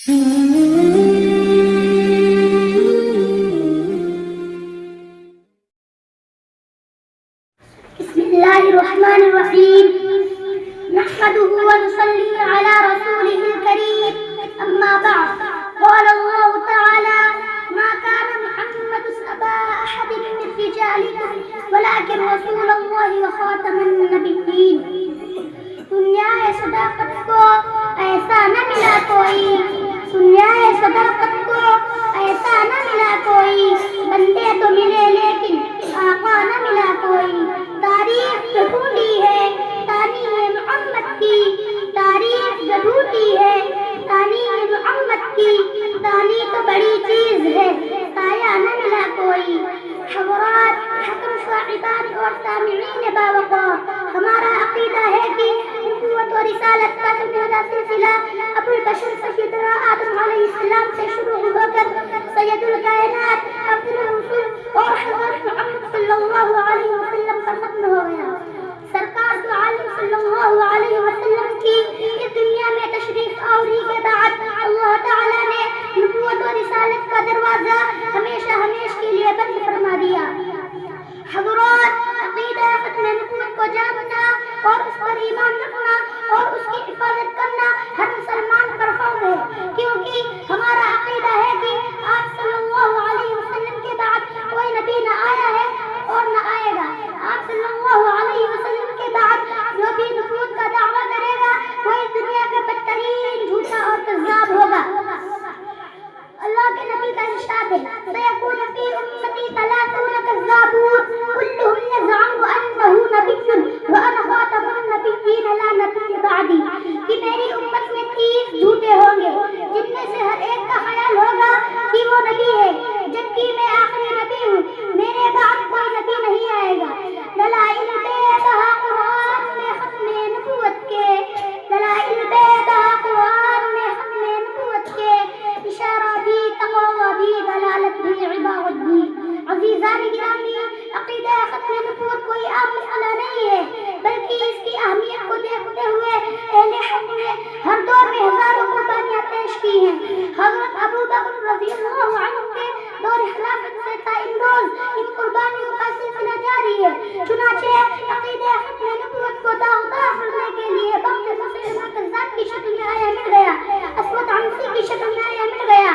بسم الله الرحمن الرحيم نحمده ونصلي على رسوله الكريم أما بعد قال الله تعالى ما كان محمد أبا أحد من رجالكم ولكن رسول الله وخاتم النبيين دنیا صداقت کو ایسا نہ ملا کوئی دنیا صداقت کو ایسا نہ ملا کوئی بندے تو ملے لیکن آقا نہ ملا کوئی تاریخ جو ڈھونڈی ہے تاریخ محمد کی تاریخ جو ڈھونڈی ہے تاریخ محمد کی تاریخ تو بڑی چیز ہے سایہ نہ ملا کوئی حضرات حکم صاحبان اور سامعین باوقار ہمارا عقیدہ ہے کہ نبوت و رسالت کا سنہرا سلسلہ ابو البشر سیدنا آدم علیہ السلام سے شروع ہو کر سید الکائنات افضل الرسل اور حضرت محمد صلی اللہ علیہ وسلم پر ختم ہو گیا سرکار دو عالم صلی اللہ علیہ وسلم کی اس دنیا میں تشریف آوری کے بعد اللہ تعالی نے نبوت و رسالت کا دروازہ ہمیشہ کے لیے بند فرما دیا حضرات عقیدہ ختم نبوت کو جاننا اور اس پر ایمان رکھنا اور اس کی حفاظت کرنا ہر مسلمان پر فرض ہے کیونکہ ہمارا عقیدہ ہے کہ آپ صلی اللہ علیہ وسلم کے بعد کوئی نبی نہ آیا ہے اور نہ آئے گا آپ صلی اللہ علیہ وسلم کے بعد جو بھی نبوت کا دعویٰ کرے گا وہ اس دنیا کا بدترین جھوٹا اور کذاب ہوگا اللہ کے نبی کا ارشاد ہے سيكون في أمتي 30 كذابون كلهم يزعم أنه نبي وأنا خاتم النبيين لا نبي بعدي کہ میری امت میں 30 جھوٹے ہوں گے جن میں سے ہر ایک کا خیال ہوگا کہ وہ نبی ہے جبکہ میں آخری نبی ہوں میرے بعد کوئی نبی نہیں آئے گا دلائل بے بہا قرآن میں ختم نبوت کے دلائل بے بہا قرآن میں ختم نبوت کے اشارہ بھی تقوی بھی دلالت بھی عبادت بھی عزیزان گرامی عقیدہ ختم نبوت کوئی عام مسئلہ نہیں ہے بلکہ اس کی اہمیت کو دیکھتے ہوئے اہل حق نے ہر دور میں ہزاروں قربانیاں پیش کی ہیں حضرت ابو بکر رضی اللہ عنہ کے دور خلافت سے تا امروز ان قربانیوں کا سلسلہ جاری ہے چنانچہ عقیدہ ختم نبوت کو داغدار کرنے کے لیے وقت مسلمہ کذاب کی شکل میں آیا مل گیا اسود عنسی کی شکل میں آیا مل گیا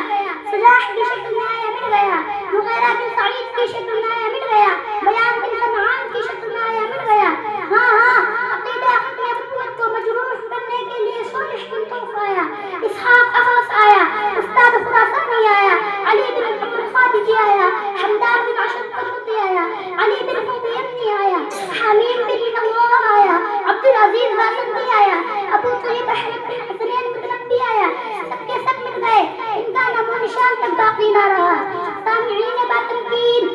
سجاح کی شکل میں آیا مل گیا مغیرہ بن سعید کی شکل میں آیا مل گیا بیان بن سمعان کی شکل میں آیا مل گیا ہاں عقیدہ ختم نبوت کو مجروح کرنے کے لیے صالح بن طوف آیا اسحاق اخرس آیا استاد خراسانی آیا علی بن محمد خادجی آیا حمدان بن عشر قشوطی آیا علی بن فضل یمنی آیا حمیم بن نوار آیا عبدالعزیز واسطی آیا ابو طیب احمد بن حسنین متنبی آیا سب کے سب مل گئے ان کا نام و نشان تک باقی نہ رہا سامعین باتنقید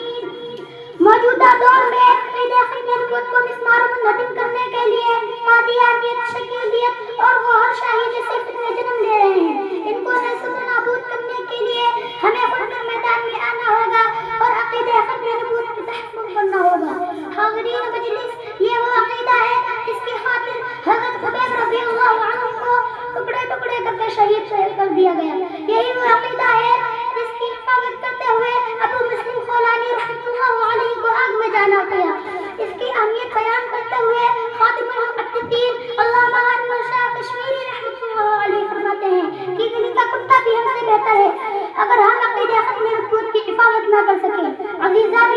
موجودہ دور میں عقیدہ ختم نبوت کو مسمار و منہدم کرنے کے لیے قادیانیت شکیلیت اور گوہر شاہی جیسے فتنے جنم لے رہے ہیں ان کو نصب و نابود کرنے کے لیے ہمیں خود کر میدان میں آنا ہوگا اور عقیدہ ختم نبوت کی تحفظ کرنا ہوگا حاضرین مجلس یہ وہ عقیدہ ہے جس کی خاطر حضرت خبیب رضی اللہ عنہ کو ٹکڑے ٹکڑے کر کے شہید کر دیا گیا یہی وہ عقیدہ ہے جس کی حفاظت کرتے ہوئے ابو مسلم خولانی رحمۃ اللہ علیہ کو آگ میں جانا پڑا اس کی اہمیت بیان کرتے ہوئے خاتم المحققین علامہ انور شاہ کشمیری رحمۃ اللہ علیہ فرماتے ہیں کہ گلی کا کتا بھی ہم سے بہتر ہے اگر ہم عقیدہ ختم نبوت کی حفاظت نہ کر سکیں عزیزان